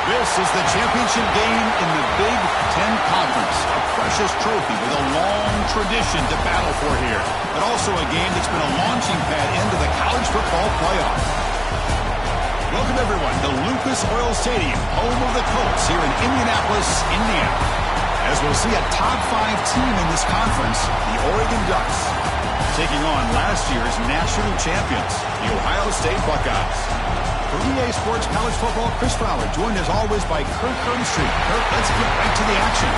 This is the championship game in the Big Ten Conference. A precious trophy with a long tradition to battle for here. But also a game that's been a launching pad into the college football playoff. Welcome, everyone, to Lucas Oil Stadium, home of the Colts here in Indianapolis, Indiana. As we'll see a top 5 team in this conference, the Oregon Ducks, taking on last year's national champions, the Ohio State Buckeyes. For EA Sports College Football, Chris Fowler, joined as always by Kirk Herbstreit. Kirk, let's get right to the action.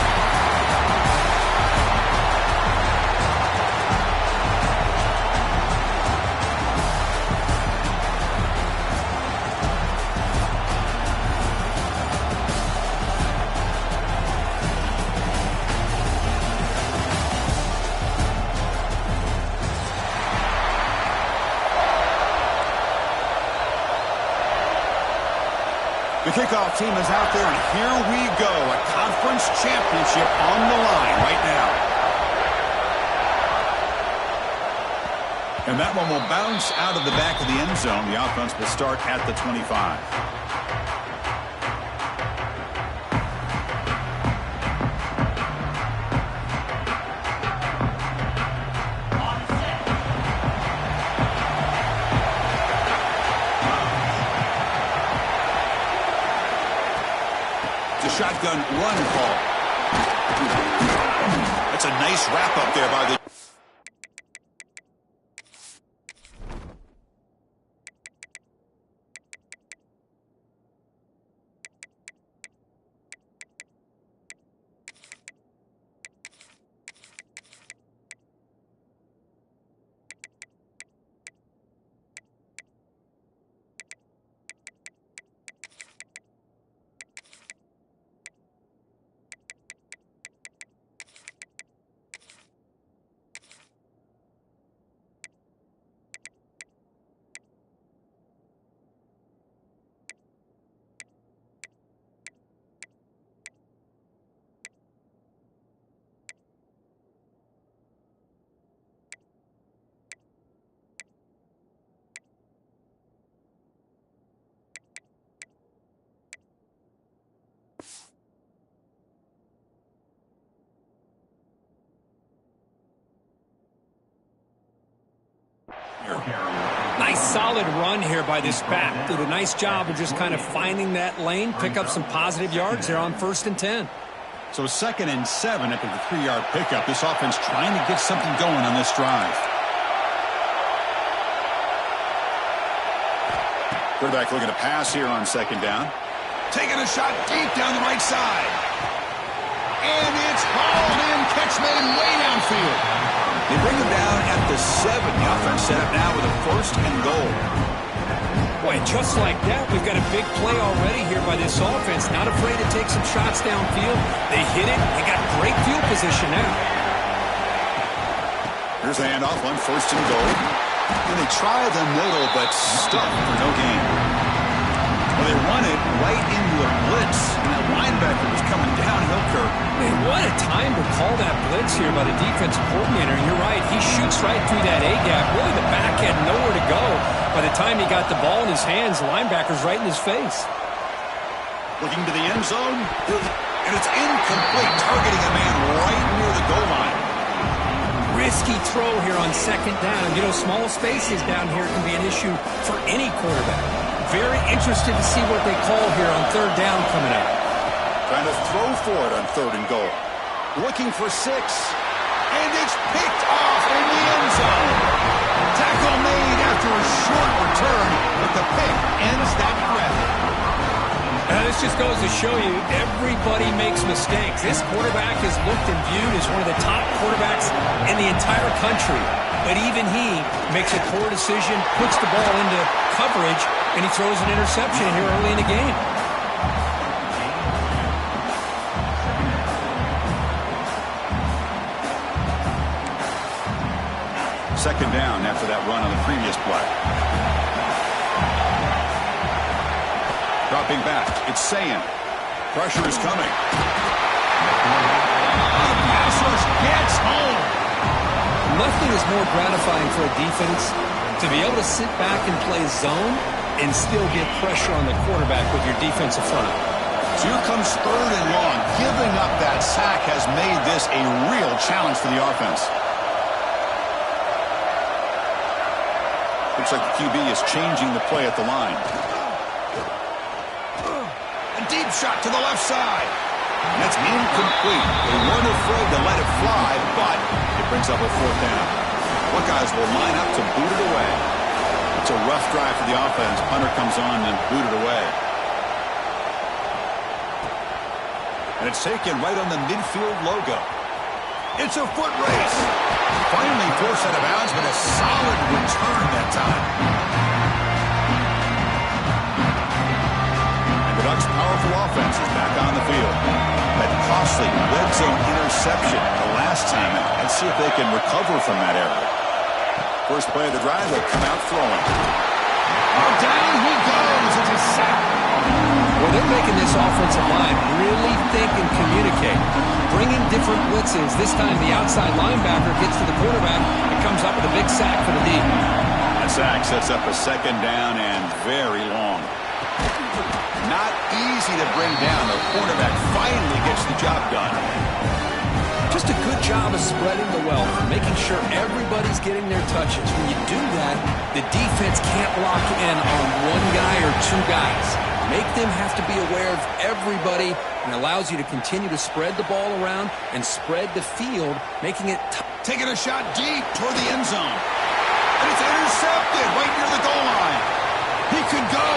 The kickoff team is out there, and here we go. A conference championship on the line right now. And that one will bounce out of the back of the end zone. The offense will start at the 25. Shotgun run call. That's a nice wrap up there by the... Nice solid run here by this back. Did a nice job of just kind of finding that lane, pick up some positive yards there on 1st and 10. So 2nd and 7 after the 3-yard pickup. This offense trying to get something going on this drive. Quarterback looking to pass here on 2nd down. Taking a shot deep down the right side. And it's hauled in. Catch made way downfield. They bring him down at the 7. The offense set up now with a 1st and goal. Boy, just like that, we've got a big play already here by this offense. Not afraid to take some shots downfield. They hit it. They got great field position now. Here's the handoff on 1st and goal. And they try the middle, but stuck for no gain. Well, they run it right into a blitz, and that linebacker was coming downhill, Kirk. Man, what a time to call that blitz here by the defensive coordinator. And you're right, he shoots right through that A-gap. Really, the back had nowhere to go. By the time he got the ball in his hands, the linebacker's right in his face. Looking to the end zone, and it's incomplete, targeting a man right near the goal line. Risky throw here on 2nd down. You know, small spaces down here can be an issue for any quarterback. Very interested to see what they call here on 3rd down coming up. Trying to throw for it on 3rd and goal. Looking for 6. And it's picked off in the end zone. Tackle made after a short return, but the pick ends that threat. This just goes to show you everybody makes mistakes. This quarterback is looked and viewed as one of the top quarterbacks in the entire country. But even he makes a poor decision, puts the ball into coverage, and he throws an interception here early in the game. Second down after that run on the previous play. Dropping back, it's Ncca. Pressure is coming. Pass rush gets home. Nothing is more gratifying for a defense to be able to sit back and play zone and still get pressure on the quarterback with your defensive front. So here comes 3rd and long. Giving up that sack has made this a real challenge for the offense. Looks like the QB is changing the play at the line. A deep shot to the left side. And that's incomplete. They weren't afraid to let it fly, but it brings up a 4th down. Buckeyes will line up to boot it away. It's a rough drive for the offense. Punter comes on and boot it away. And it's taken right on the midfield logo. It's a foot race. Finally forced out of bounds, but a solid return that time. And the Ducks' powerful offense is back on the field. That costly red zone interception the last time. Let's see if they can recover from that error. First play of the drive, they'll come out throwing. Oh, down he goes. It's a sack. Well, they're making this offensive line really think and communicate. Bringing different blitzes. This time the outside linebacker gets to the quarterback and comes up with a big sack for the D. That sack sets up a 2nd down and very long. Not easy to bring down. The quarterback finally gets the job done. Just a good job of spreading the wealth, making sure everybody's getting their touches. When you do that, the defense can't lock in on one guy or 2 guys. Make them have to be aware of everybody, and allows you to continue to spread the ball around and spread the field, making it taking a shot deep toward the end zone. And it's intercepted right near the goal line. He could go.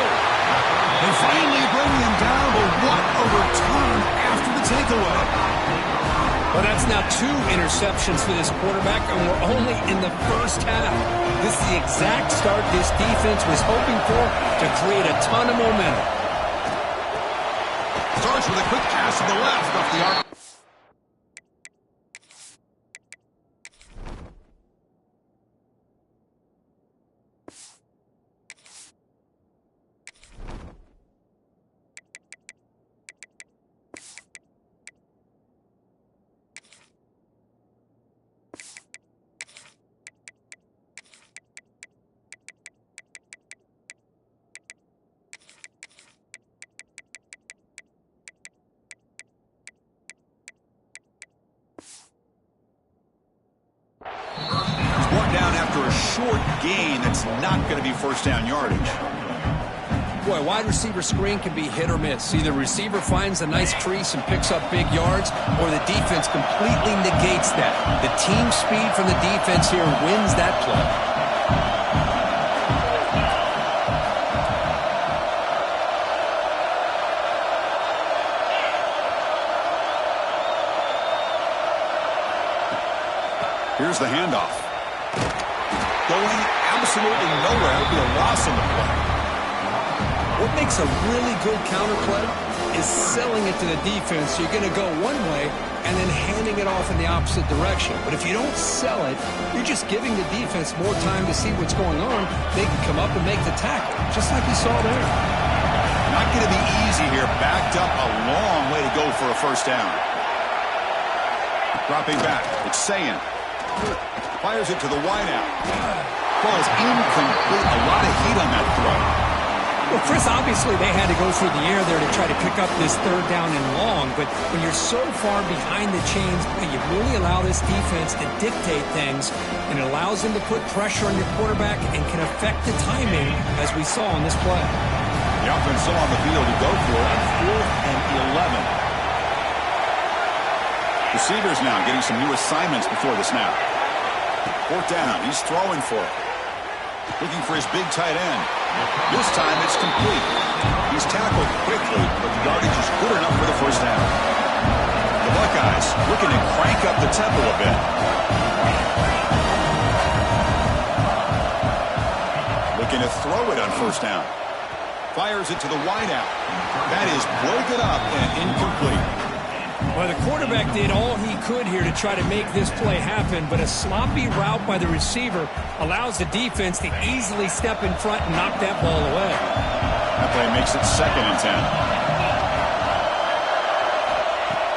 They finally bring him down, but what a return after the takeaway. Well, that's now 2 interceptions for this quarterback, and we're only in the first half. This is the exact start this defense was hoping for to create a ton of momentum. Starts with a quick pass to the left off the arc. Short gain that's not going to be first down yardage. Boy, wide receiver screen can be hit or miss. Either receiver finds a nice crease and picks up big yards, or the defense completely negates that. The team speed from the defense here wins that play. Here's the handoff. Going absolutely nowhere. It'll be a loss on the play. What makes a really good counter play is selling it to the defense. So you're going to go one way and then handing it off in the opposite direction. But if you don't sell it, you're just giving the defense more time to see what's going on. They can come up and make the tackle, just like you saw there. Not going to be easy here. Backed up a long way to go for a first down. Dropping back. It's Ncca. Fires it to the wideout. Ball is incomplete. A lot of heat on that throw. Well, Chris, obviously they had to go through the air there to try to pick up this 3rd down and long, but when you're so far behind the chains, you really allow this defense to dictate things, and it allows them to put pressure on your quarterback and can affect the timing, as we saw on this play. The offense still on the field to go for it on 4th and 11. Receivers now getting some new assignments before the snap. 4th down. He's throwing for it. Looking for his big tight end. This time it's complete. He's tackled quickly, but the yardage is good enough for the first down. The Buckeyes looking to crank up the tempo a bit. Looking to throw it on first down. Fires it to the wideout. That is broken up and incomplete. Well, the quarterback did all he could here to try to make this play happen, but a sloppy route by the receiver allows the defense to easily step in front and knock that ball away. That play makes it 2nd and 10.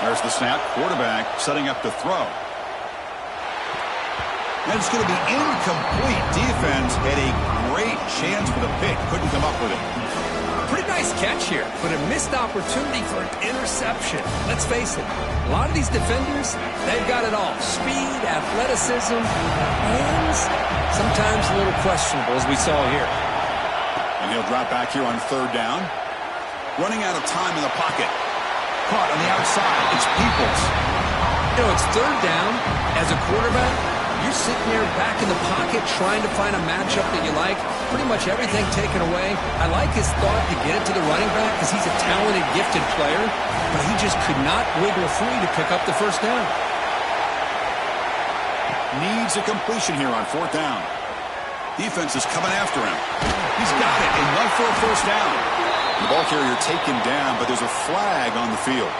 There's the snap. Quarterback setting up to throw. And it's going to be incomplete. Defense had a great chance for the pick. Couldn't come up with it. Pretty nice catch here, but a missed opportunity for an interception. Let's face it, a lot of these defenders, they've got it all. Speed, athleticism, hands, sometimes a little questionable, as we saw here. And he'll drop back here on third down. Running out of time in the pocket. Caught on the outside. It's Peoples. You know, it's third down. As a quarterback, you're sitting there back in the pocket trying to find a matchup that you like. Pretty much everything taken away. I like his thought to get it to the running back because he's a talented, gifted player, but he just could not wiggle free to pick up the first down. Needs a completion here on fourth down. Defense is coming after him. He's got it and run for a first down. The ball carrier taken down, but there's a flag on the field.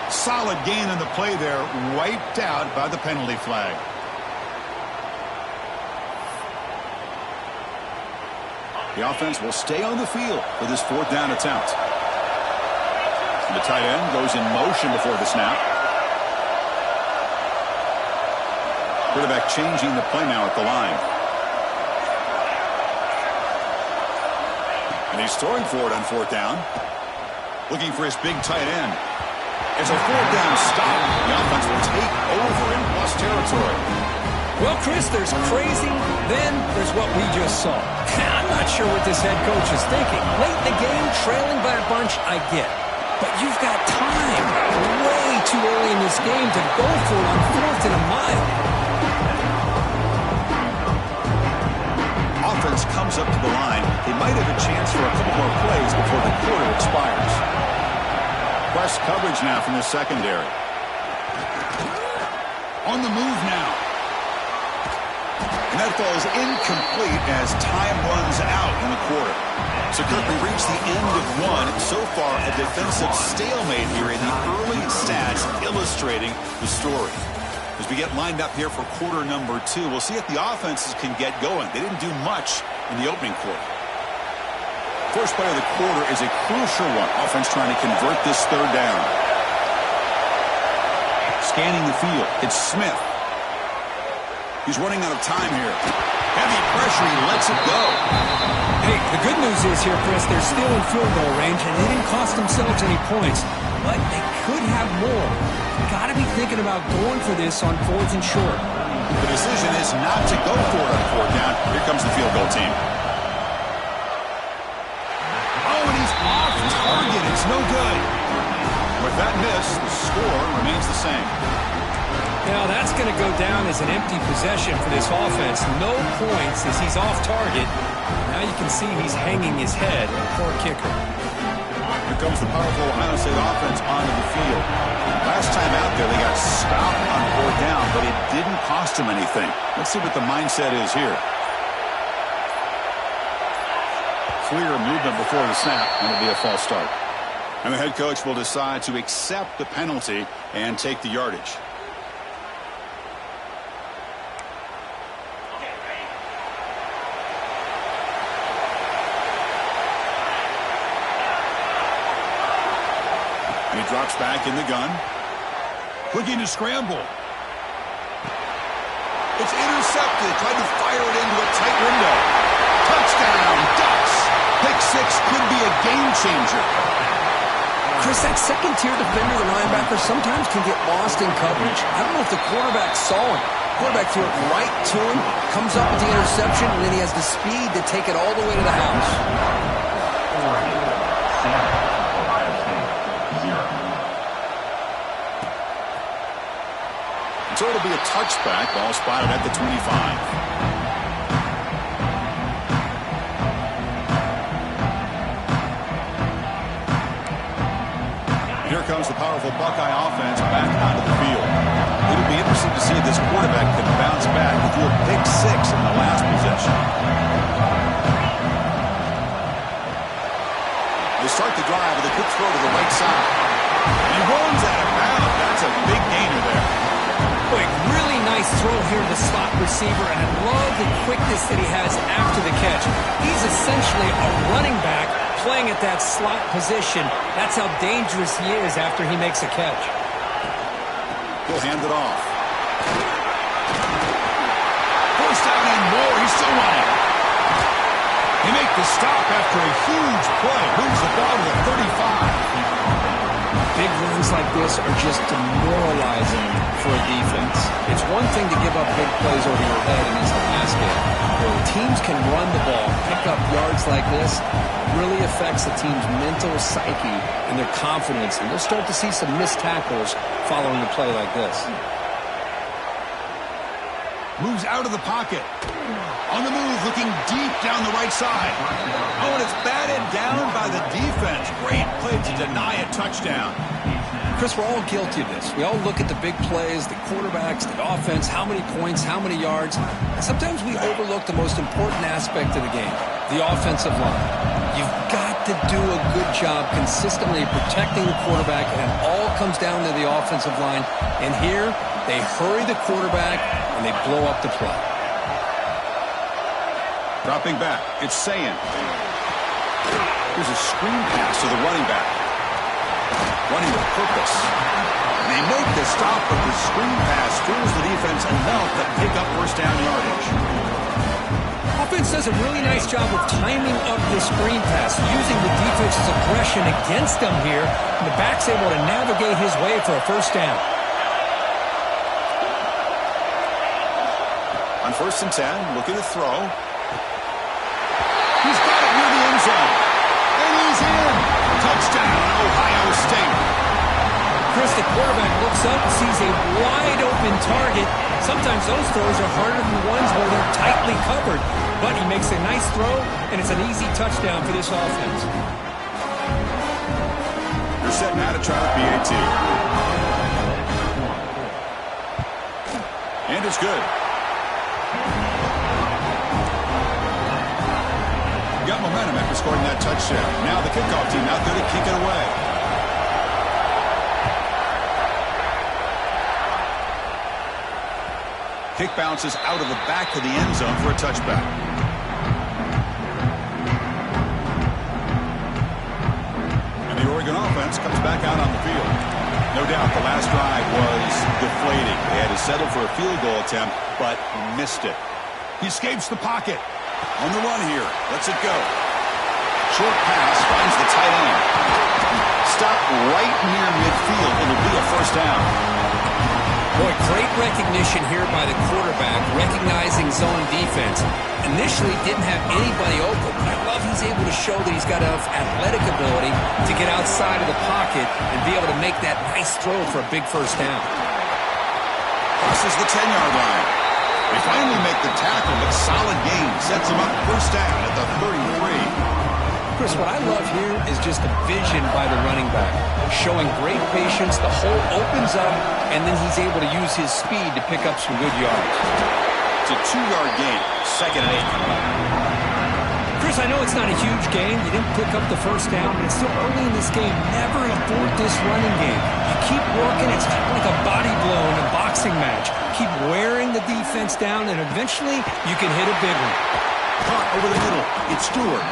Solid gain on the play there, wiped out by the penalty flag. The offense will stay on the field for this fourth down attempt. And the tight end goes in motion before the snap. Quarterback changing the play now at the line. And he's throwing for it on fourth down. Looking for his big tight end. It's a fourth down stop. The offense will take over in plus territory. Well, Chris, there's crazy, then there's what we just saw. I'm not sure what this head coach is thinking. Late in the game, trailing by a bunch, I get. But you've got time, way too early in this game to go for it on fourth and a mile. Offense comes up to the line. They might have a chance for a couple more plays before the quarter expires. Press coverage now from the secondary. On the move now. And that ball is incomplete as time runs out in the quarter. So, Kirk, we reach the end of one. So far, a defensive stalemate here in the early stats illustrating the story. As we get lined up here for quarter number two, we'll see if the offenses can get going. They didn't do much in the opening quarter. First play of the quarter is a crucial one. Offense trying to convert this third down. Scanning the field. It's Smith. He's running out of time here. Heavy pressure. He lets it go. Hey, the good news is here, Chris, they're still in field goal range, and they didn't cost themselves any points. But they could have more. Got to be thinking about going for this on fourth and short. The decision is not to go for it on fourth down. Here comes the field goal team. Oh, and he's off target. It's no good. With that miss, the score remains the same. Now, that's going to go down as an empty possession for this offense. No points as he's off target. Now you can see he's hanging his head. Poor kicker. Here comes the powerful Ohio State offense onto the field. Last time out there, they got stopped on fourth down, but it didn't cost them anything. Let's see what the mindset is here. Clear movement before the snap, and it'll be a false start. And the head coach will decide to accept the penalty and take the yardage. He drops back in the gun. Looking to scramble. It's intercepted. Tried to fire it into a tight window. Touchdown, Ducks. Pick six could be a game changer. Chris, that second-tier defender, the linebacker, sometimes can get lost in coverage. I don't know if the quarterback saw him. Quarterback threw it right to him, comes up with the interception, and then he has the speed to take it all the way to the house. So it'll be a touchback. Ball spotted at the 25. Here comes the powerful Buckeye offense back onto the field. It'll be interesting to see if this quarterback can bounce back. He threw a pick six in the last possession. They start the drive with a quick throw to the right side. And he runs out of bounds. That's a big gainer there. Boy, really nice throw here to the slot receiver, and I love the quickness that he has after the catch. He's essentially a running back playing at that slot position. That's how dangerous he is after he makes a catch. He'll hand it off. First down and more. He's still running. He makes The stop after a huge play moves the ball to the 35. Big runs like this are just demoralizing for a defense. It's one thing to give up big plays over your head against the basket. When teams can run the ball, pick up yards like this, really affects the team's mental psyche and their confidence. And you'll start to see some missed tackles following a play like this. Moves out of the pocket. On the move, looking deep down the right side. Oh, and it's batted down by the defense. Great play to deny a touchdown. Chris, we're all guilty of this. We all look at the big plays, the quarterbacks, the offense, how many points, how many yards. And sometimes we overlook the most important aspect of the game, the offensive line. You've got to do a good job consistently protecting the quarterback, and it all comes down to the offensive line. And here, they hurry the quarterback, and they blow up the play. Dropping back, it's Ncca. Here's a screen pass to the running back. Running with purpose. And they make the stop, but the screen pass fools the defense enough to pick up first down yardage. Offense does a really nice job of timing up this screen pass, using the defense's aggression against them here, and the back's able to navigate his way for a first down. On 1st and 10, looking to throw. He's got it near the end zone. And he's in. Touchdown, Ohio State. Chris, the quarterback looks up and sees a wide-open target. Sometimes those throws are harder than ones where they're tightly covered. But he makes a nice throw, and it's an easy touchdown for this offense. They're setting out to try the PAT. And it's good. Got momentum after scoring that touchdown. Now the kickoff team out there to kick it away. Kick bounces out of the back of the end zone for a touchback. And the Oregon offense comes back out on the field. No doubt the last drive was deflating. They had to settle for a field goal attempt, but missed it. He escapes the pocket. On the run here. Lets it go. Short pass finds the tight end. Stop right near midfield. It'll be a first down. Boy, great recognition here by the quarterback, recognizing zone defense. Initially didn't have anybody open, but I love he's able to show that he's got enough athletic ability to get outside of the pocket and be able to make that nice throw for a big first down. Crosses the 10-yard line. They finally make the tackle, but solid gain sets them up first down at the 33. Chris, what I love here is just the vision by the running back, showing great patience. The hole opens up, and then he's able to use his speed to pick up some good yards. It's a 2-yard gain, 2nd and 8. Chris, I know it's not a huge gain. You didn't pick up the first down, but it's still early in this game. Never abort this running game. You keep working. It's kind of like a body blow in a boxing match. Keep wearing the defense down, and eventually you can hit a big one. Caught over the middle. It's Stewart.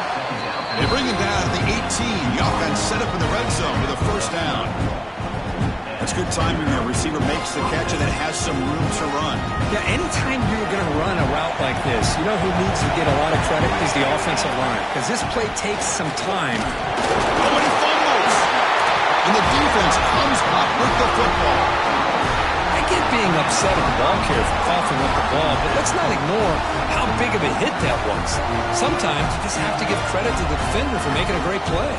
They bring him down at the 18. The offense set up in the red zone with a first down. That's good timing. The receiver makes the catch, and it has some room to run. Yeah, anytime you're going to run a route like this, you know who needs to get a lot of credit is the offensive line, because this play takes some time. Oh, and he fumbles. And the defense comes up with the football. I get being upset at the ball carrier for coughing up the ball, but let's not ignore how big of a hit that was. Sometimes you just have to give credit to the defender for making a great play.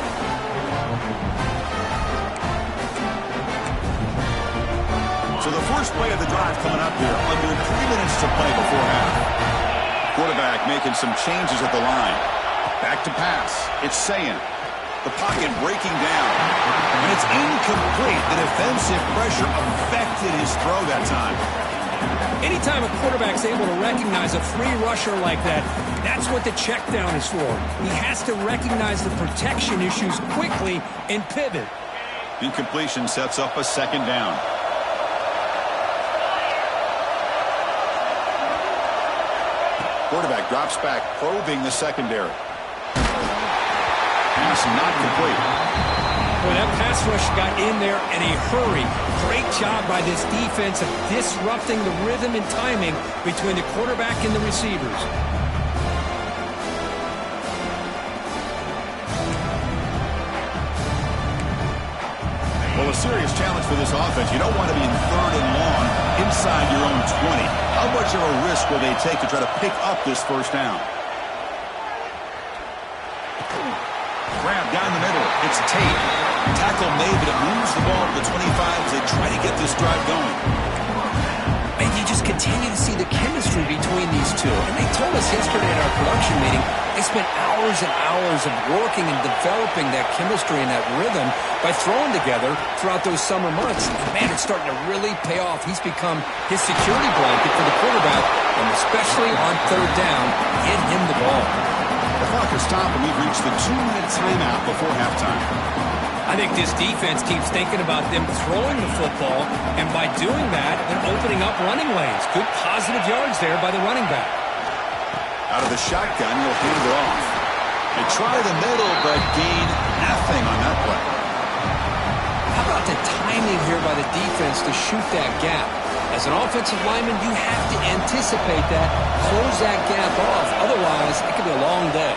So the first play of the drive coming up here, under 3 minutes to play before half. Quarterback making some changes at the line. Back to pass. It's Ncca. The pocket breaking down. And it's incomplete. The defensive pressure affected his throw that time. Anytime a quarterback's able to recognize a free rusher like that, that's what the check down is for. He has to recognize the protection issues quickly and pivot. Incompletion sets up a 2nd down. Quarterback drops back, probing the secondary. Pass not complete. Boy, that pass rush got in there in a hurry. Great job by this defense of disrupting the rhythm and timing between the quarterback and the receivers. serious challenge for this offense. You don't want to be in third and long inside your own 20. How much of a risk will they take to try to pick up this first down? Grab down the middle. It's Tate. Tackle made, but it moves the ball to the 25 as they try to get this drive going. And you just continue to see the chemistry between these two. And they told us yesterday at our production meeting, they spent hours and hours of working and developing that chemistry and that rhythm by throwing together throughout those summer months. And man, it's starting to really pay off. He's become his security blanket for the quarterback, and especially on third down, get him the ball. The clock has stopped, and we've reached the 2-minute timeout before halftime. I think this defense keeps thinking about them throwing the football, and by doing that, they're opening up running lanes. Good positive yards there by the running back. Out of the shotgun, he'll hand it off. They try the middle, but gain nothing on that play. How about the timing here by the defense to shoot that gap? As an offensive lineman, you have to anticipate that, close that gap off. Otherwise, it could be a long day.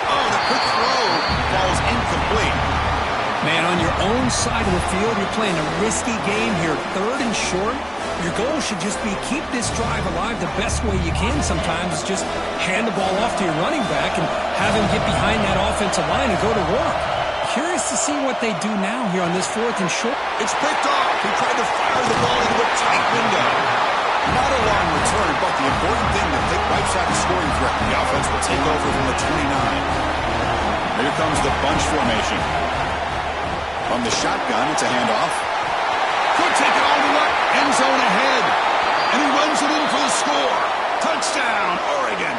Oh, the quick throw falls incomplete. Man, on your own side of the field, you're playing a risky game here. Third and short, your goal should just be keep this drive alive the best way you can sometimes. Is just hand the ball off to your running back and have him get behind that offensive line and go to work. Curious to see what they do now here on this fourth and short. It's picked off. He tried to fire the ball into a tight window. Not a long return, but the important thing that they wipes out the scoring threat. The offense will take over from the 29. Here comes the bunch formation. From the shotgun, it's a handoff. Could take it all the way. End zone ahead. And he runs it in for the score. Touchdown, Oregon.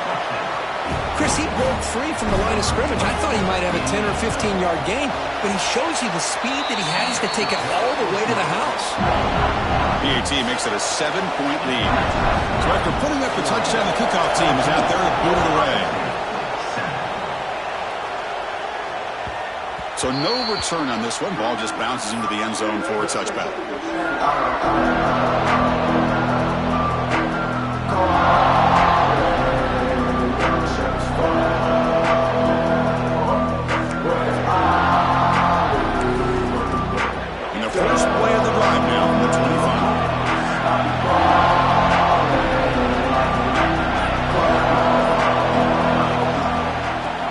Chris, he broke free from the line of scrimmage. I thought he might have a 10 or 15-yard gain, but he shows you the speed that he has to take it all the way to the house. PAT makes it a 7-point lead. So after putting up the touchdown, the kickoff team is out there to boot it away. So no return on this one. Ball just bounces into the end zone for a touchback. And the first play of the drive now from the 25.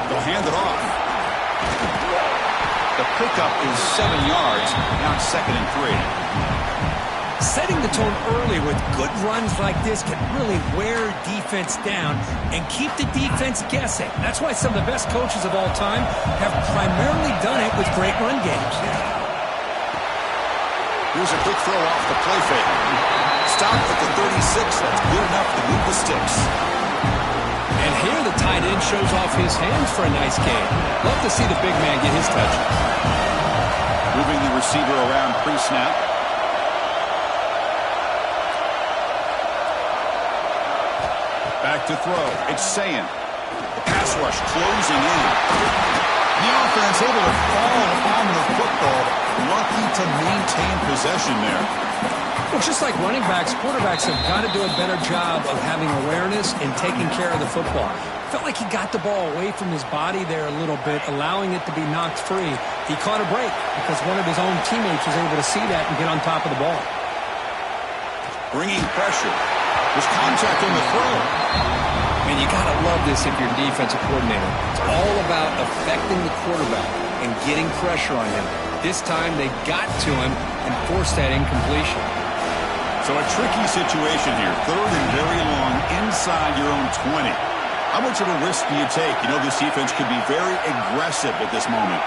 They'll hand it off. The pickup is 7 yards, now it's 2nd and 3. Setting the tone early with good runs like this can really wear defense down and keep the defense guessing. That's why some of the best coaches of all time have primarily done it with great run games. Here's a quick throw off the play fake. Stopped at the 36. That's good enough to move the sticks. And here the tight end shows off his hands for a nice gain. Love to see the big man get his touches. Moving the receiver around pre-snap. Back to throw. It's Ncca. The pass rush closing in. The offense able to fall on the football. Lucky to maintain possession there. Well, just like running backs, quarterbacks have got to do a better job of having awareness and taking care of the football. Felt like he got the ball away from his body there a little bit, allowing it to be knocked free. He caught a break because one of his own teammates was able to see that and get on top of the ball. Bringing pressure. There's contact on the throw. And you got to love this if you're a defensive coordinator. It's all about affecting the quarterback and getting pressure on him. This time they got to him and forced that incompletion. So a tricky situation here. 3rd and very long inside your own 20. How much of a risk do you take? You know this defense could be very aggressive at this moment.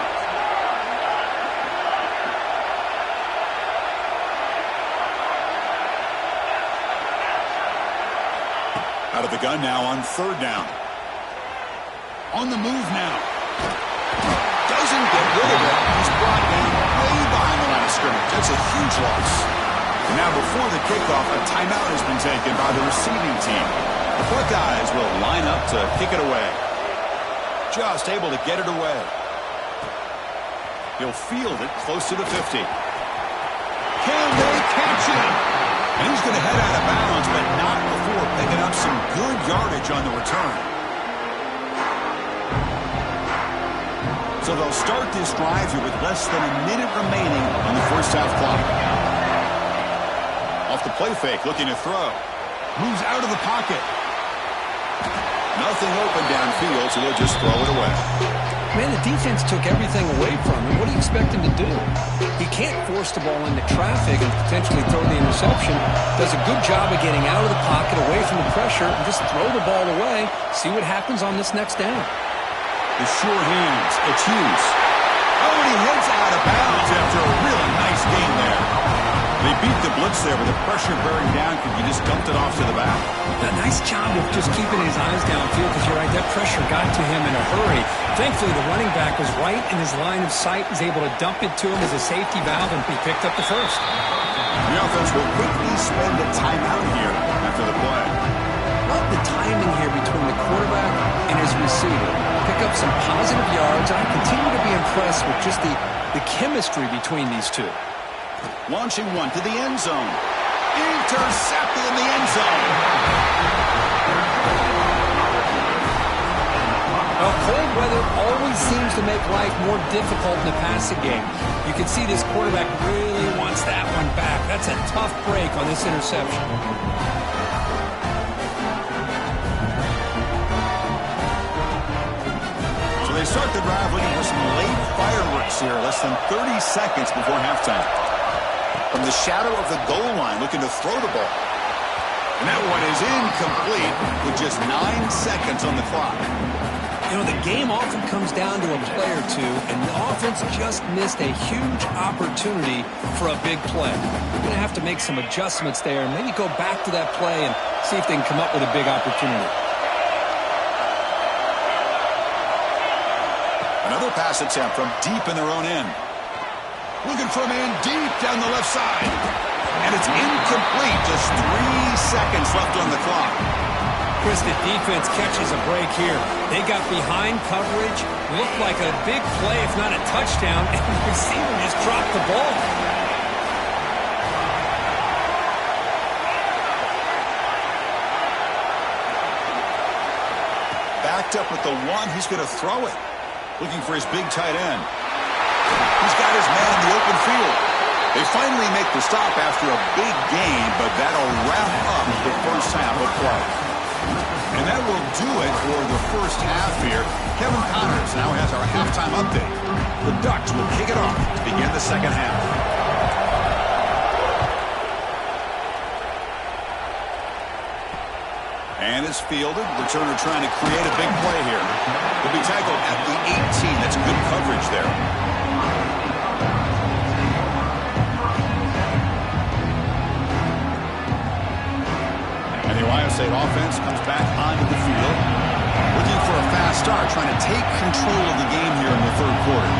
Out of the gun now on 3rd down. On the move now. Doesn't get rid of it. He's brought down way behind the line of scrimmage. That's a huge loss. And now before the kickoff, a timeout has been taken by the receiving team. The Buckeyes will line up to kick it away. Just able to get it away. He'll field it close to the 50. Can they catch it? And he's going to head out of bounds, but not before picking up some good yardage on the return. So they'll start this drive here with less than a minute remaining on the first half clock. Off the play fake, looking to throw. Moves out of the pocket. Nothing open downfield, so they'll just throw it away. Man, the defense took everything away from him. What do you expect him to do? He can't force the ball into traffic and potentially throw the interception. Does a good job of getting out of the pocket, away from the pressure, and just throw the ball away. See what happens on this next down. The sure hands. It's Hughes. Oh, and he heads out of bounds after a really nice game there. They beat the blitz there with the pressure bearing down because you just dumped it off to the back. A nice job of just keeping his eyes downfield because you're right, that pressure got to him in a hurry. Thankfully, the running back was right in his line of sight, was able to dump it to him as a safety valve, and he picked up the first. The offense will quickly spend a timeout here after the play. Love the timing here between the quarterback and his receiver. Pick up some positive yards, and I continue to be impressed with just the chemistry between these two. Launching one to the end zone. Intercepted in the end zone. Well, cold weather always seems to make life more difficult in the passing game. You can see this quarterback really wants that one back. That's a tough break on this interception. So they start the drive looking for some late fireworks here, less than 30 seconds before halftime. From the shadow of the goal line, looking to throw the ball. And that one is incomplete with just 9 seconds on the clock. You know, the game often comes down to a play or two, and the offense just missed a huge opportunity for a big play. They're going to have to make some adjustments there and maybe go back to that play and see if they can come up with a big opportunity. Another pass attempt from deep in their own end. Looking for a man deep down the left side. And it's incomplete. Just 3 seconds left on the clock. Chris, the defense catches a break here. They got behind coverage. Looked like a big play, if not a touchdown. And the receiver just dropped the ball. Backed up with the one. He's going to throw it. Looking for his big tight end. He's got his man in the open field. They finally make the stop after a big gain, but that'll wrap up the first half of play. And that will do it for the first half here. Kevin Connors now has our halftime update. The Ducks will kick it off to begin the second half. And it's fielded. Returner trying to create a big play here. He'll be tackled at the 18. That's good coverage there. And the Ohio State offense comes back onto the field. Looking for a fast start, trying to take control of the game here in the third quarter.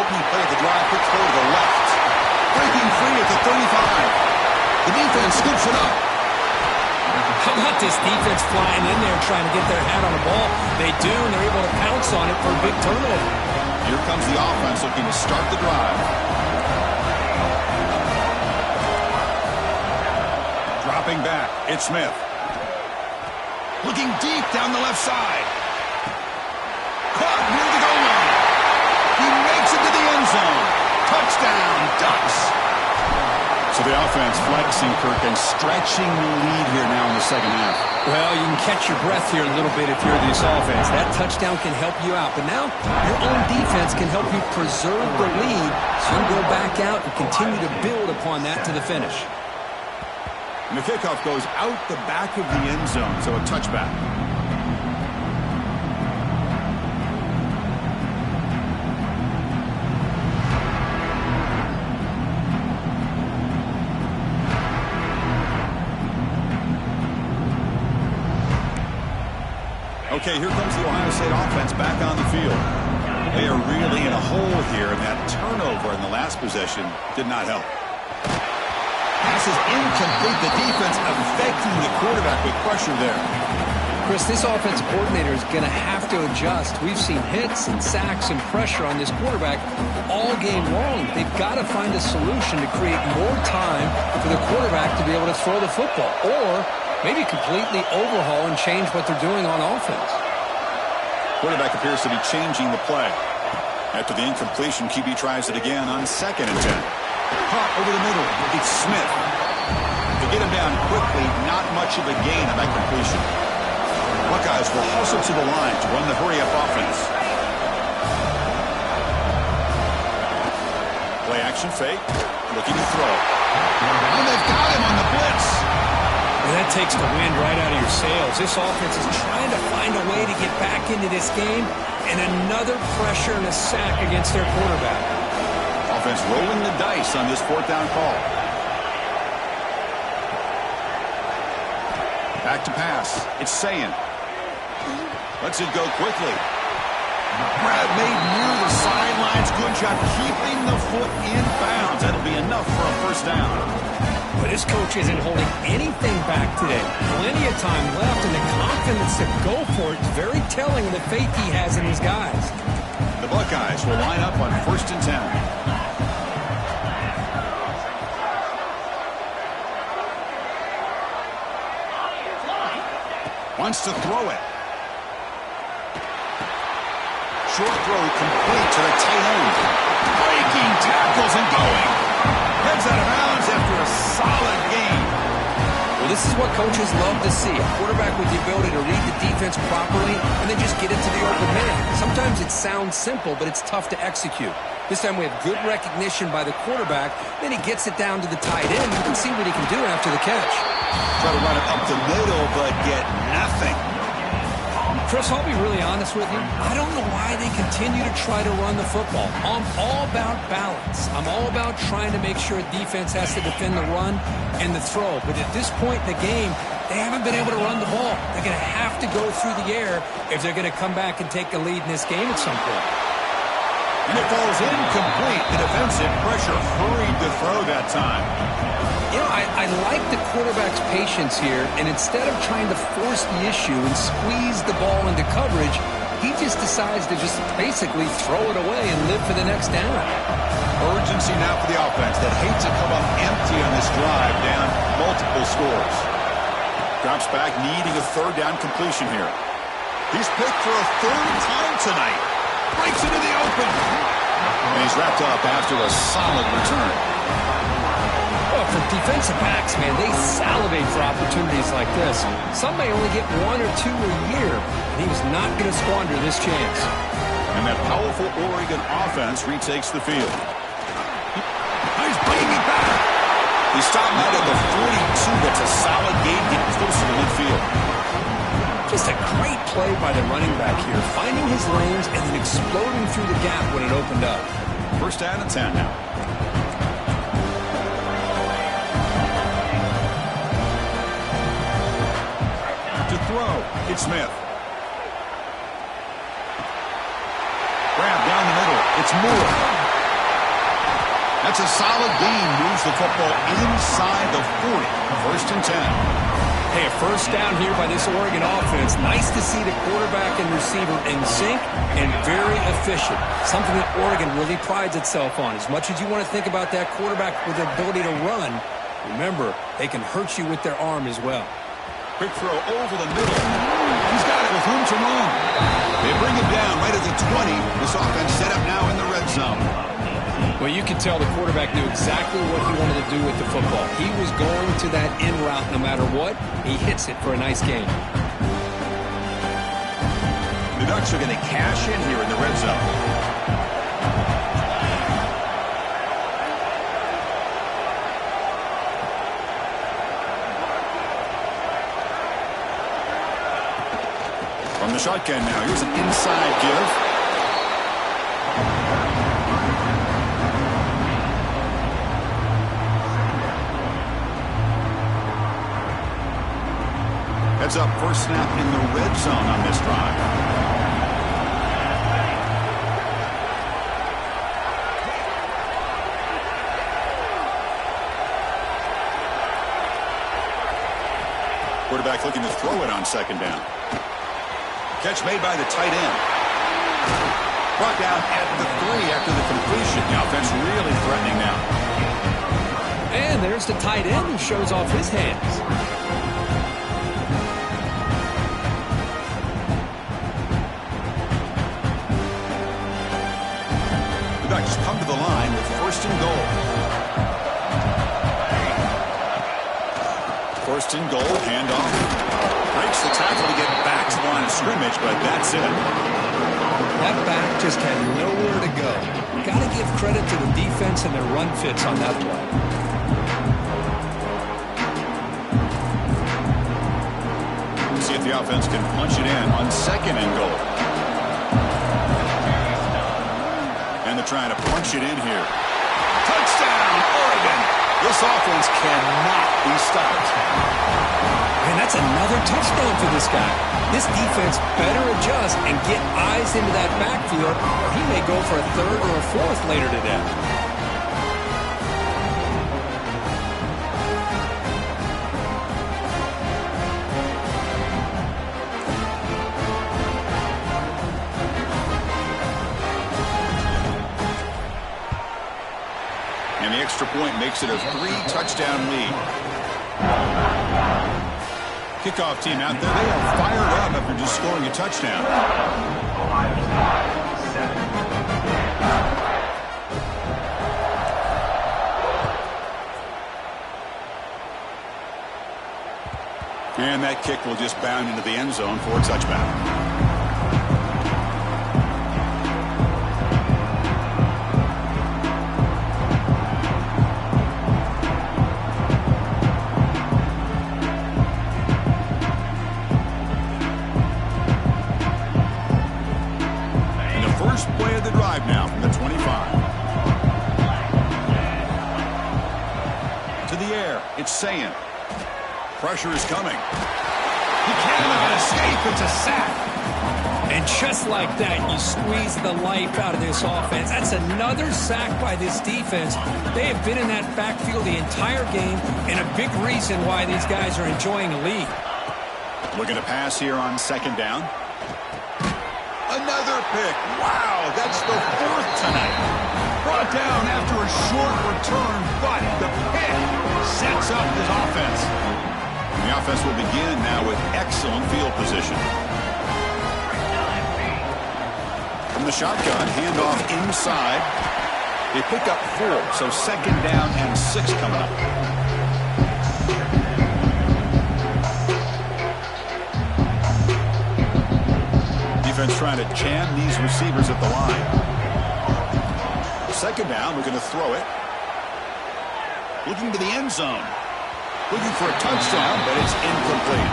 Opening play of the drive, quick throw to the left. Breaking free at the 35. The defense scoops it up. How about this defense flying in there trying to get their hat on the ball? They do, and they're able to pounce on it for a big turnover. Here comes the offense looking to start the drive. Dropping back, it's Smith. Looking deep down the left side. Caught near the goal line. He makes it to the end zone. Touchdown, Ducks. So the offense flexing, Kirk, and stretching the lead here now in the second half. Well, you can catch your breath here a little bit if you're this offense. That touchdown can help you out. But now your own defense can help you preserve the lead so you can go back out and continue to build upon that to the finish. And the kickoff goes out the back of the end zone, so a touchback. Okay, here comes the Ohio State offense back on the field. They are really in a hole here, and that turnover in the last possession did not help. Pass is incomplete. The defense affecting the quarterback with pressure there. Chris, this offensive coordinator is going to have to adjust. We've seen hits and sacks and pressure on this quarterback all game long. They've got to find a solution to create more time for the quarterback to be able to throw the football. Or maybe completely overhaul and change what they're doing on offense. Quarterback appears to be changing the play. After the incompletion, QB tries it again on 2nd and 10. Caught over the middle. It's Smith. To get him down quickly, not much of a gain on that completion. Buckeyes will hustle to the line to run the hurry-up offense. Play action fake. Looking to throw. And they've got him on the blitz. Well, that takes the wind right out of your sails. This offense is trying to find a way to get back into this game, and another pressure and a sack against their quarterback. Offense rolling the dice on this 4th down call. Back to pass. It's Ncca. Lets it go quickly. Grab made near the sidelines. Good job keeping the foot in bounds. That'll be enough for a 1st down. But his coach isn't holding anything back today. Plenty of time left, and the confidence to go for it is very telling of the faith he has in his guys. The Buckeyes will line up on 1st and 10. Wants to throw it. Short throw complete to the tight end. Breaking tackles and going. Heads out of bounds after a solid game. Well, this is what coaches love to see. A quarterback with the ability to read the defense properly and then just get it to the open man. Sometimes it sounds simple, but it's tough to execute. This time we have good recognition by the quarterback. Then he gets it down to the tight end. You can see what he can do after the catch. Try to run it up the middle, but get nothing. Chris, I'll be really honest with you. I don't know why they continue to try to run the football. I'm all about balance. I'm all about trying to make sure a defense has to defend the run and the throw. But at this point in the game, they haven't been able to run the ball. They're going to have to go through the air if they're going to come back and take a lead in this game at some point. And it falls incomplete. The defensive pressure hurried to throw that time. You know, I like the quarterback's patience here, and instead of trying to force the issue and squeeze the ball into coverage, he just decides to just basically throw it away and live for the next down. Urgency now for the offense that hates to come up empty on this drive, down multiple scores. Drops back, needing a 3rd down completion here. He's picked for a 3rd time tonight. Breaks into the open. And he's wrapped up after a solid return. Well, for defensive backs, man, they salivate for opportunities like this. Some may only get 1 or 2 a year, and he was not going to squander this chance. And that powerful Oregon offense retakes the field. He's bringing it back. He's stopped out at the 42. That's a solid gain, getting closer to midfield. Just a great play by the running back here, finding his lanes and then exploding through the gap when it opened up. 1st down and 10 now. To throw, it's Smith. Grab down the middle, it's Moore. That's a solid gain, moves the football inside the 40. 1st and 10. Hey, a 1st down here by this Oregon offense. Nice to see the quarterback and receiver in sync and very efficient. Something that Oregon really prides itself on. As much as you want to think about that quarterback with the ability to run, remember, they can hurt you with their arm as well. Quick throw over the middle. He's got it with room to run. They bring him down right at the 20. This offense set up now in the red zone. Well, you can tell the quarterback knew exactly what he wanted to do with the football. He was going to that in route no matter what. He hits it for a nice gain. The Ducks are going to cash in here in the red zone. From the shotgun now, here's an inside give. Heads up, 1st snap in the red zone on this drive. Quarterback looking to throw it on 2nd down. Catch made by the tight end. Brought down at the 3 after the completion. The offense really threatening now. And there's the tight end who shows off his hands. Chargers come to the line with 1st and goal. 1st and goal, handoff. Breaks the tackle to get back to the line of scrimmage, but that's it. That back just had nowhere to go. Got to give credit to the defense and their run fits on that play. See if the offense can punch it in on 2nd and goal. And they're trying to punch it in here. Touchdown, Oregon! This offense cannot be stopped. And that's another touchdown for this guy. This defense better adjust and get eyes into that backfield, or he may go for a 3rd or a 4th later today. And the extra point makes it a 3-touchdown lead. Kickoff team out there, they are fired up after just scoring a touchdown. And that kick will just bound into the end zone for a touchback. Play of the drive now from the 25. To the air, it's Ncca. Pressure is coming. He cannot escape. It's a sack. And just like that, you squeeze the life out of this offense. That's another sack by this defense. They have been in that backfield the entire game, and a big reason why these guys are enjoying the lead. Looking to pass here on 2nd down. Another pick. Wow, that's the 4th tonight. Brought down after a short return, but the pick sets up his offense. And the offense will begin now with excellent field position. From the shotgun, handoff inside. They pick up 4, so 2nd down and 6 coming up. Defense trying to jam these receivers at the line. 2nd down, we're going to throw it. Looking to the end zone. Looking for a touchdown, but it's incomplete.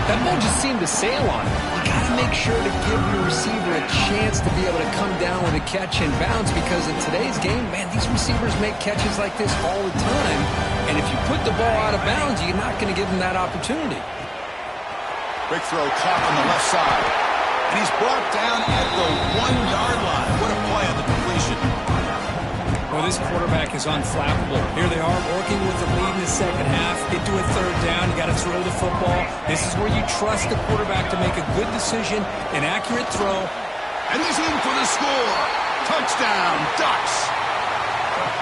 That ball just seemed to sail on it. You got to make sure to give your receiver a chance to be able to come down with a catch and bounce, because in today's game, man, these receivers make catches like this all the time. And if you put the ball out of bounds, you're not going to give them that opportunity. Quick throw caught on the left side. And he's brought down at the 1-yard line. What a play on the completion. Well, this quarterback is unflappable. Here they are working with the lead in the 2nd half. Get to a 3rd down. You got to throw the football. This is where you trust the quarterback to make a good decision, an accurate throw. And he's in for the score. Touchdown, Ducks.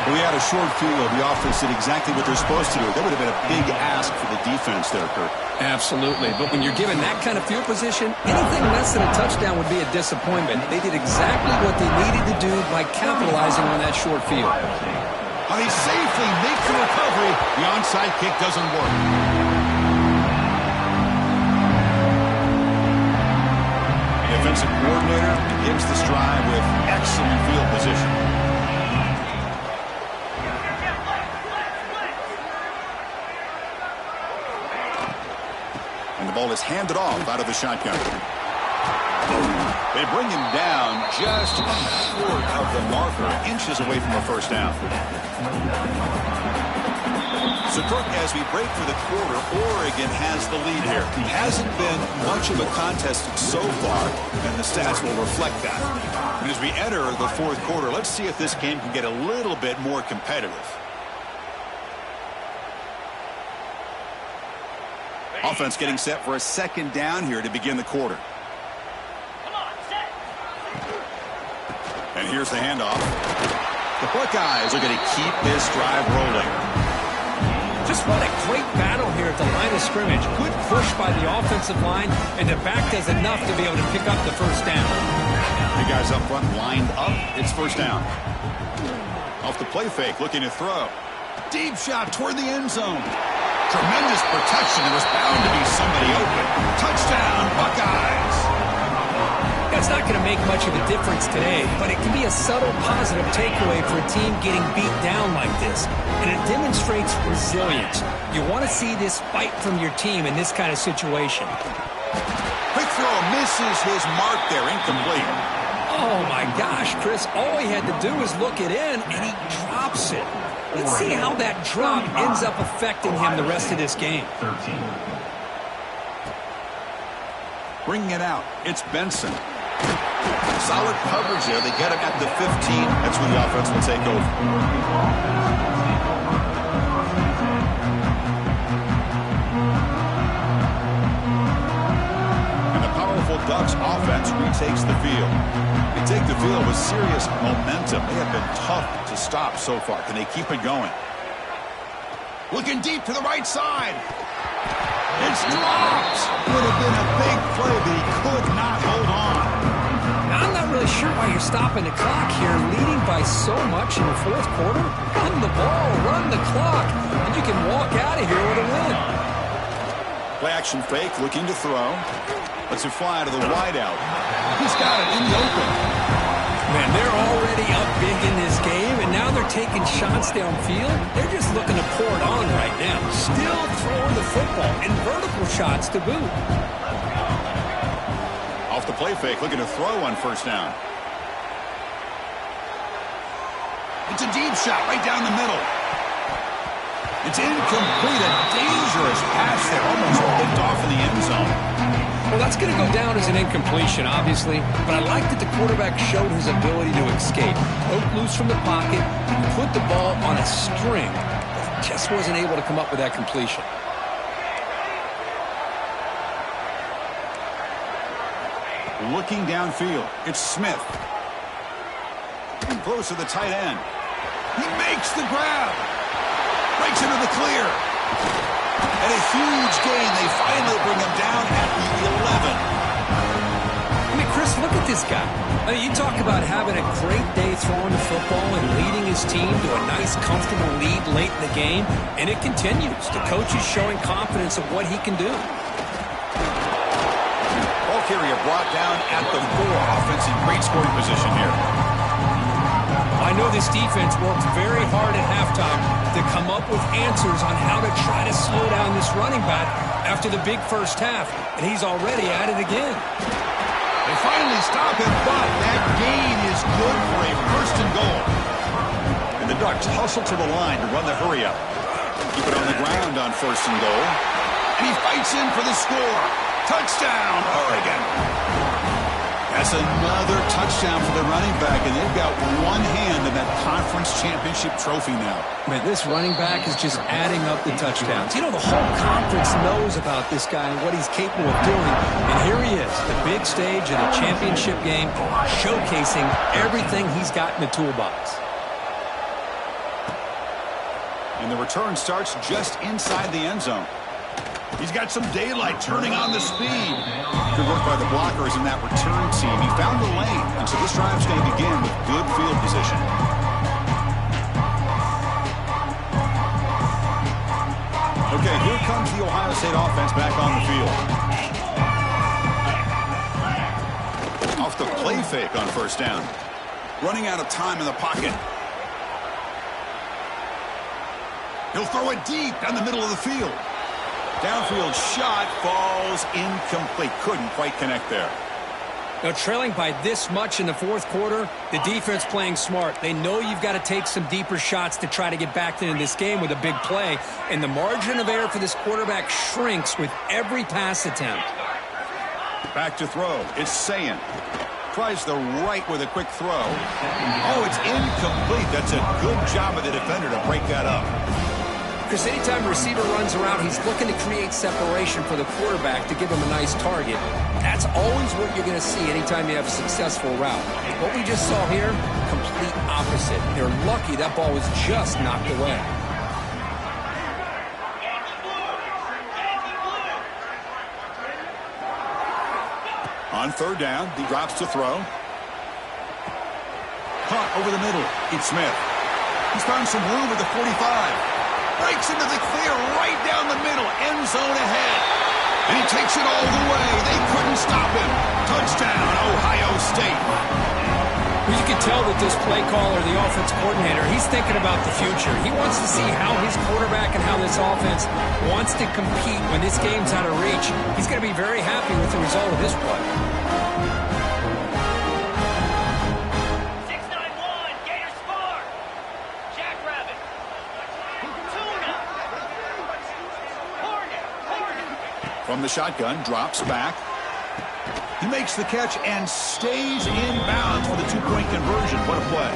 Well, we had a short field. The offense did exactly what they're supposed to do. That would have been a big ask for the defense there, Kurt. Absolutely. But when you're given that kind of field position, anything less than a touchdown would be a disappointment. They did exactly what they needed to do by capitalizing on that short field. He safely makes the recovery. The onside kick doesn't work. The offensive coordinator begins this drive with excellent field position. And the ball is handed off out of the shotgun. They bring him down just short of the marker, inches away from a 1st down. So, Kirk, as we break for the quarter, Oregon has the lead here. It hasn't been much of a contest so far, and the stats will reflect that. And as we enter the 4th quarter, let's see if this game can get a little bit more competitive. Offense getting set for a 2nd down here to begin the quarter. And here's the handoff. The Buckeyes are going to keep this drive rolling. Just what a great battle here at the line of scrimmage. Good push by the offensive line, and the back does enough to be able to pick up the 1st down. The guys up front lined up. It's 1st down. Off the play fake, looking to throw. Deep shot toward the end zone. Tremendous protection. There was bound to be somebody open. Touchdown, Buckeyes. That's not going to make much of a difference today, but it can be a subtle positive takeaway for a team getting beat down like this. And it demonstrates resilience. You want to see this fight from your team in this kind of situation. Quick throw misses his mark there. Incomplete. Oh, my gosh, Chris. All he had to do was look it in, and he drops it. Let's see how that drop ends up affecting him the rest of this game. Bringing it out, it's Benson. Solid coverage there. They get him at the 15. That's when the offense will take over. And the powerful Ducks offense retakes the field. They take the field with serious momentum. They have been tough to stop so far. Can they keep it going? Looking deep to the right side. It's dropped. Would have been a big play, but he could not hold on. I'm not really sure why you're stopping the clock here, leading by so much in the fourth quarter. Run the ball, run the clock, and you can walk out of here with a win. Play action fake, looking to throw. Lets it fly to the wideout. He's got it in the open. Man, they're already up big in this game, and now they're taking shots downfield. They're just looking to pour it on right now. Still throwing the football, and vertical shots to boot. Off the play fake, looking to throw on first down. It's a deep shot right down the middle. It's incomplete. A dangerous pass there, almost picked off in the end zone. Well, that's going to go down as an incompletion, obviously, but I like that the quarterback showed his ability to escape. Broke loose from the pocket, put the ball on a string, but just wasn't able to come up with that completion. Looking downfield, it's Smith. Close to the tight end. He makes the grab. Breaks into the clear. And a huge gain. They finally bring him down at the 11. I mean, Chris, look at this guy. I mean, you talk about having a great day throwing the football and leading his team to a nice, comfortable lead late in the game, and it continues. The coach is showing confidence of what he can do. Ball carrier brought down at the 4. Offense in great scoring position here. I know this defense worked very hard at halftime to come up with answers on how to try to slow down this running back after the big first half, and he's already at it again. They finally stop him, but that gain is good for a first and goal. And the Ducks hustle to the line to run the hurry up. Keep it on the ground on first and goal. And he fights in for the score. Touchdown, Oregon. That's another touchdown for the running back, and they've got one hand in that conference championship trophy now. Man, this running back is just adding up the touchdowns. You know, the whole conference knows about this guy and what he's capable of doing. And here he is, the big stage of the championship game, showcasing everything he's got in the toolbox. And the return starts just inside the end zone. He's got some daylight, turning on the speed. Good work by the blockers in that return team. He found the lane, and so this drive's going to begin with good field position. Okay, here comes the Ohio State offense back on the field. Off the play fake on first down. Running out of time in the pocket. He'll throw it deep down the middle of the field. Downfield shot falls incomplete. Couldn't quite connect there. Now, trailing by this much in the fourth quarter, the defense playing smart. They know you've got to take some deeper shots to try to get back into this game with a big play. And the margin of error for this quarterback shrinks with every pass attempt. Back to throw. It's Ncca. Tries the right with a quick throw. Oh, it's incomplete. That's a good job of the defender to break that up. Chris, anytime a receiver runs around, he's looking to create separation for the quarterback to give him a nice target. That's always what you're going to see anytime you have a successful route. What we just saw here, complete opposite. They're lucky that ball was just knocked away. On third down, he drops to throw. Caught over the middle. It's Smith. He's found some room at the 45. Breaks into the clear right down the middle. End zone ahead. And he takes it all the way. They couldn't stop him. Touchdown, Ohio State. Well, you can tell that this play caller, the offense coordinator, he's thinking about the future. He wants to see how his quarterback and how this offense wants to compete when this game's out of reach. He's going to be very happy with the result of this play. 6-9-1, Gators score. Jackrabbit. Tuna. Hornet. From the shotgun, drops back. He makes the catch and stays in bounds for the two-point conversion. What a play.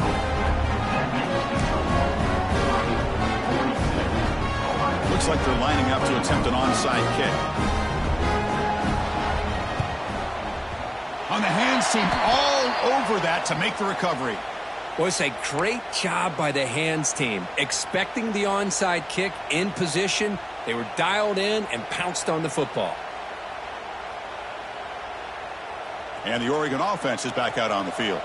Looks like they're lining up to attempt an onside kick. On the hands team, all over that to make the recovery. Well, it's a great job by the hands team. Expecting the onside kick in position, they were dialed in and pounced on the football. And the Oregon offense is back out on the field.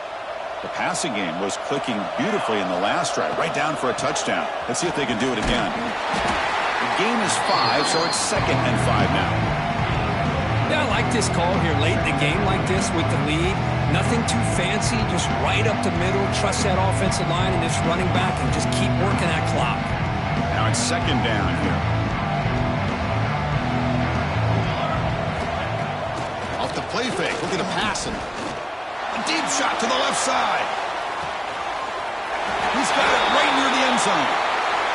The passing game was clicking beautifully in the last drive, right down for a touchdown. Let's see if they can do it again. The game is 5, so it's 2nd and 5 now. Yeah, I like this call here late in the game like this with the lead. Nothing too fancy, just right up the middle. Trust that offensive line and this running back and just keep working that clock. Now it's 2nd down here. Off the play fake, look at the passing. A deep shot to the left side. He's got it right near the end zone.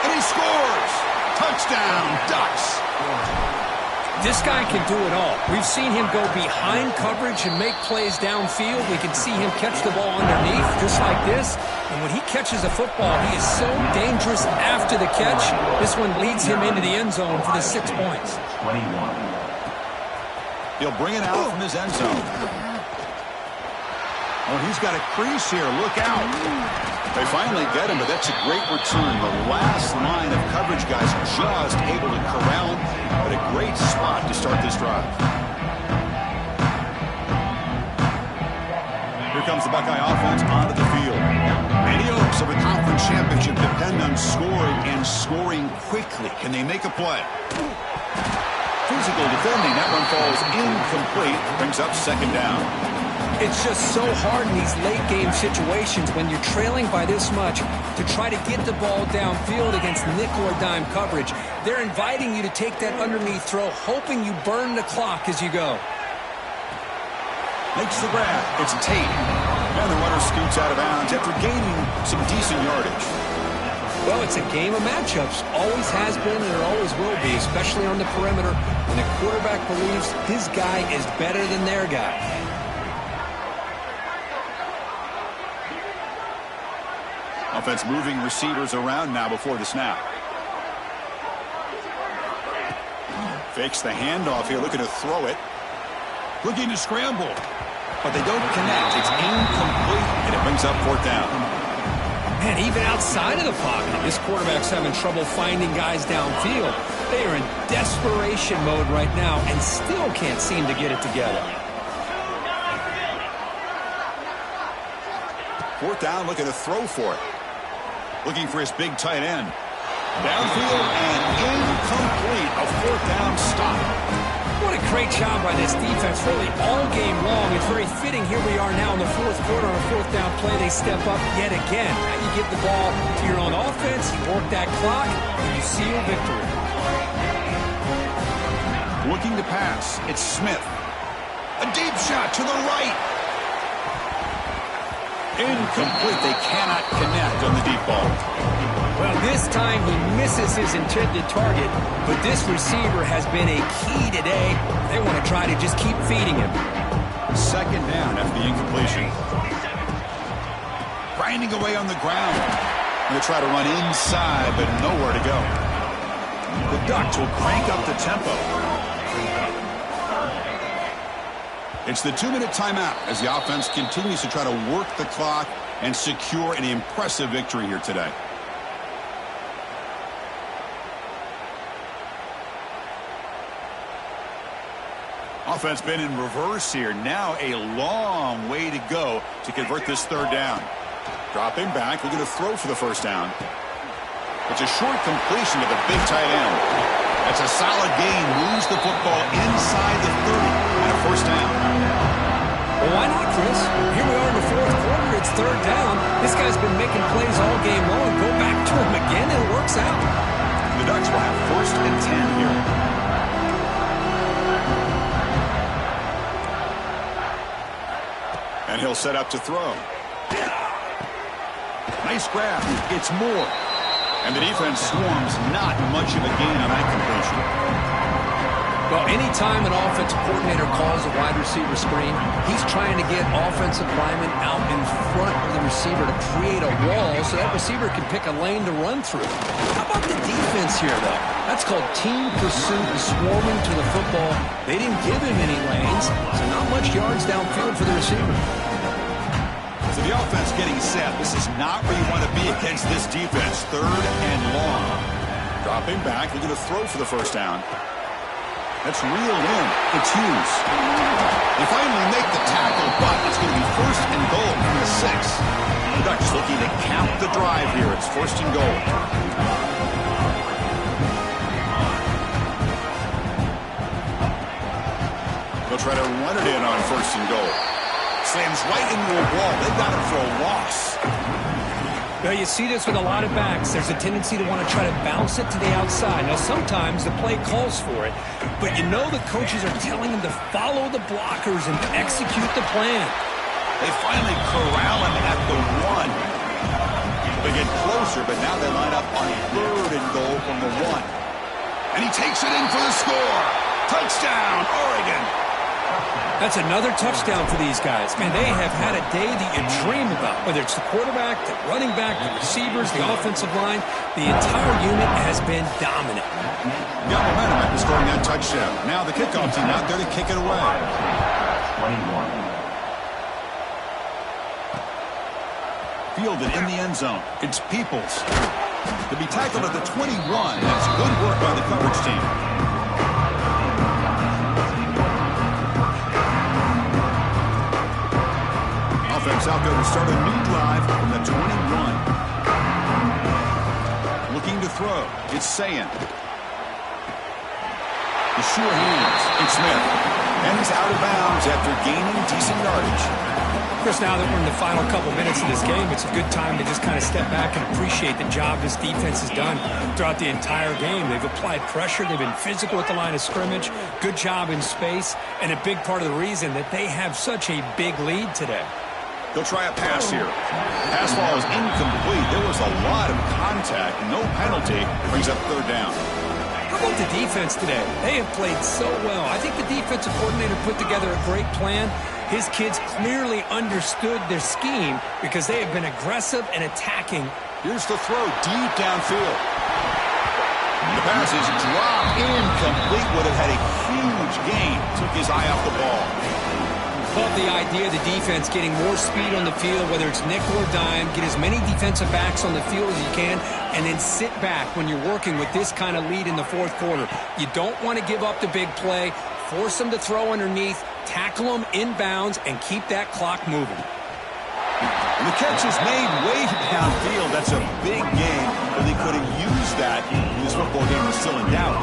And he scores. Touchdown, Ducks. This guy can do it all. We've seen him go behind coverage and make plays downfield. We can see him catch the ball underneath, just like this. And when he catches a football, he is so dangerous after the catch. This one leads him into the end zone for the 6 points. 21. He'll bring it out from his end zone. Oh, he's got a crease here. Look out. They finally get him, but that's a great return. The last line of coverage guys just able to corral him, but a great spot to start this drive. Here comes the Buckeye offense onto the field. Many hopes of a conference championship depend on scoring and scoring quickly. Can they make a play? Physical defending. That one falls incomplete. Brings up 2nd down. It's just so hard in these late-game situations when you're trailing by this much to try to get the ball downfield against nickel or dime coverage. They're inviting you to take that underneath throw, hoping you burn the clock as you go. Makes the grab. It's Tate. And the runner scoots out of bounds after gaining some decent yardage. Well, it's a game of matchups. Always has been and there always will be, especially on the perimeter when the quarterback believes his guy is better than their guy. Offense moving receivers around now before the snap. Fakes the handoff here, looking to throw it. Looking to scramble, but they don't connect. It's incomplete, and it brings up 4th down. Man, even outside of the pocket, this quarterback's having trouble finding guys downfield. They are in desperation mode right now and still can't seem to get it together. 4th down, looking to throw for it. Looking for his big tight end. Downfield and incomplete. A 4th down stop. What a great job by this defense, really all game long. It's very fitting. Here we are now in the 4th quarter on a 4th down play. They step up yet again. Now you give the ball to your own offense, you work that clock, and you seal victory. Looking to pass. It's Smith. A deep shot to the right. Incomplete. They cannot connect on the deep ball. Well, this time he misses his intended target, but this receiver has been a key today. They want to try to just keep feeding him. 2nd down after the incompletion. Grinding away on the ground. They'll try to run inside, but nowhere to go. The Ducks will crank up the tempo. It's the 2-minute timeout as the offense continues to try to work the clock and secure an impressive victory here today. Offense been in reverse here. Now a long way to go to convert this 3rd down. Dropping back, looking to throw for the 1st down. It's a short completion to the big tight end. That's a solid gain. Moves the football inside the 30 and a first down. Well, why not, Chris? Here we are in the fourth quarter. It's third down. This guy's been making plays all game long. Go back to him again, and it works out. The Ducks will have first and 10 here. And he'll set up to throw. Nice grab. It's more. And the defense swarms. Not much of a gain on that completion. Well, anytime an offensive coordinator calls a wide receiver screen, he's trying to get offensive linemen out in front of the receiver to create a wall so that receiver can pick a lane to run through. How about the defense here, though? That's called team pursuit, swarming to the football. They didn't give him any lanes, so not much yards downfield for the receiver. So the offense getting set. This is not where you want to be against this defense. Third and long. Dropping back, looking to throw for the first down. That's reeled in. It's Hughes. They finally make the tackle, but it's going to be first and goal from the 6. The Ducks looking to count the drive here. It's first and goal. They'll try to run it in on first and goal. Slams right into a wall. They got him for a loss. Well, you see this with a lot of backs. There's a tendency to want to try to bounce it to the outside. Now, sometimes the play calls for it, but you know the coaches are telling them to follow the blockers and to execute the plan. They finally corral him at the 1. They get closer, but now they line up on third and goal from the 1. And he takes it in for the score. Touchdown, Oregon. That's another touchdown for these guys. Man, they have had a day that you dream about. Whether it's the quarterback, the running back, the receivers, the offensive line, the entire unit has been dominant. Got momentum after scoring that touchdown. Now the kickoff team out there to kick it away. 21. Fielded in the end zone. It's Peoples. To be tackled at the 21. That's good work by the coverage team. Offense out there to start a new drive from the 21. Looking to throw. It's Sayan. The sure hands. It's Smith. And he's out of bounds after gaining decent yardage. Chris, now that we're in the final couple minutes of this game, it's a good time to just kind of step back and appreciate the job this defense has done throughout the entire game. They've applied pressure. They've been physical at the line of scrimmage. Good job in space. And a big part of the reason that they have such a big lead today. They'll try a pass here. Pass ball is incomplete. There was a lot of contact. No penalty. Brings up third down. How about the defense today? They have played so well. I think the defensive coordinator put together a great plan. His kids clearly understood their scheme because they have been aggressive and attacking. Here's the throw deep downfield. The pass is dropped. Incomplete. Would have had a huge gain. Took his eye off the ball. Love the idea of the defense getting more speed on the field, whether it's nickel or dime, get as many defensive backs on the field as you can, and then sit back when you're working with this kind of lead in the fourth quarter. You don't want to give up the big play, force them to throw underneath, tackle them inbounds, and keep that clock moving. And the catch is made way downfield. That's a big game, but they could have used that when this football game was still in doubt.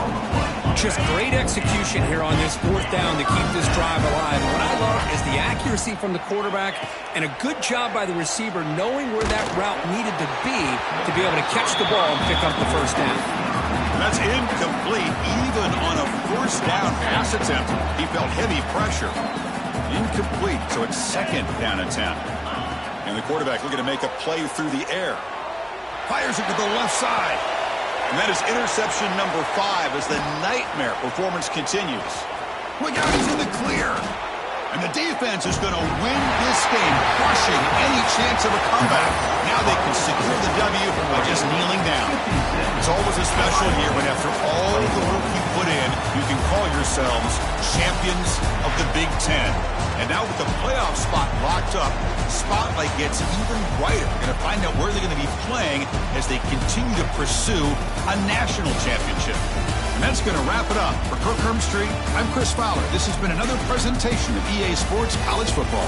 Just great execution here on this fourth down to keep this drive alive. And what I love is the accuracy from the quarterback and a good job by the receiver knowing where that route needed to be able to catch the ball and pick up the first down. That's incomplete, even on a first down pass attempt. He felt heavy pressure. Incomplete, so it's second down attempt. And the quarterback looking to make a play through the air. Fires it to the left side. And that is interception number 5 as the nightmare performance continues. Look out, he's in the clear. And the defense is going to win this game, crushing any chance of a comeback. Now they can secure the W by just kneeling down. It's always a special year when after all the work you put in, you can call yourselves champions of the Big Ten. And now with the playoff spot locked up, the spotlight gets even brighter. We're going to find out where they're going to be playing as they continue to pursue a national championship. And that's going to wrap it up. For Kirk Hermstreet, I'm Chris Fowler. This has been another presentation of EA Sports College Football.